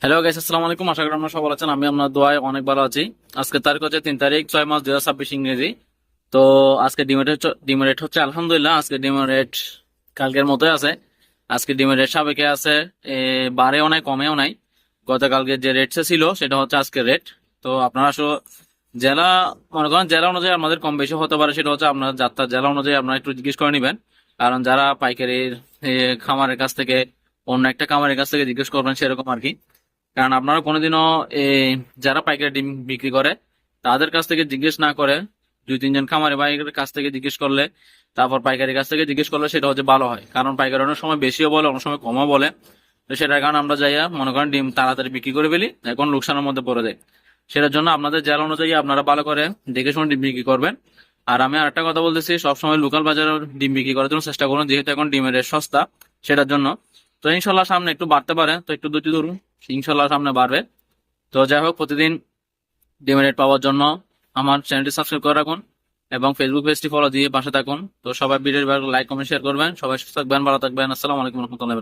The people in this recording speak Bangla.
হ্যালো গাইস, আসসালামু আলাইকুম। আশা করি আপনারা সবাই ভালো আছেন। আমি আপনার দোয়ায় অনেক ভালো আছি। আজকে তারিখ হচ্ছে 3 তারিখ 6 মাস 2026 ইংরেজি। তো আজকে ডিমের রেট হচ্ছে আলহামদুলিল্লাহ। আজকে ডিমের রেট কালকের মতোই আছে। আজকে ডিমের রেট সাবেকে আছে, বাড়েও নাই কমেও নাই। গতকালকে যে রেট ছিল সেটা হচ্ছে আজকের রেট। তো আপনারা আসলে জেলা, মনে করেন জেলা অনুযায়ী আমাদের কম বেশি হতে পারে, সেটা হচ্ছে আপনার যাত্রার জেলা অনুযায়ী আপনারা একটু জিজ্ঞেস করে নেবেন। কারণ যারা পাইকারির খামারের কাছ থেকে অন্য একটা খামারের কাছ থেকে জিজ্ঞেস করবেন সেরকম আর কি। কারণ আপনারা কোনোদিনও এই যারা পাইকারি ডিম বিক্রি করে তাদের কাছ থেকে জিজ্ঞেস না করে 2-3 জন খামারে ভাইয়ের কাছ থেকে জিজ্ঞেস করলে, তারপর পাইকারি কাছ থেকে জিজ্ঞেস করলে সেটা হচ্ছে ভালো হয়। কারণ পাইকারি অনেক সময় বেশিও বলে, অনেক সময় কমও বলে। তো সেটার কারণে আমরা যাইয়া মনে করেন ডিম তাড়াতাড়ি বিক্রি করে ফেলি, এখন লোকসানের মধ্যে পড়ে যায়। সেটার জন্য আপনাদের জেলা অনুযায়ী আপনারা ভালো করে দেখে শুনে ডিম বিক্রি করবেন। আর আমি আরেকটা কথা বলতেছি, সবসময় লোকাল বাজারে ডিম বিক্রি করার জন্য চেষ্টা করুন, যেহেতু এখন ডিমের রেট সস্তা সেটার জন্য। তো ইনশাল্লাহ সামনে একটু বাড়তে পারে, তো একটু ধৈর্য ধরুন, ইনশাল্লাহ সামনে বাড়বে। তো যাই হোক, প্রতিদিন ডিমের রেট পাওয়ার জন্য আমার চ্যানেলটি সাবস্ক্রাইব করে রাখুন এবং ফেসবুক পেজটি ফলো দিয়ে পাশে থাকুন। তো সবাই ভিডিওর লাইক কমেন্ট শেয়ার করবেন। সবাই সুস্থ থাকবেন, ভালো থাকবেন। আসসালামু আলাইকুম রহমতুল্লাহ।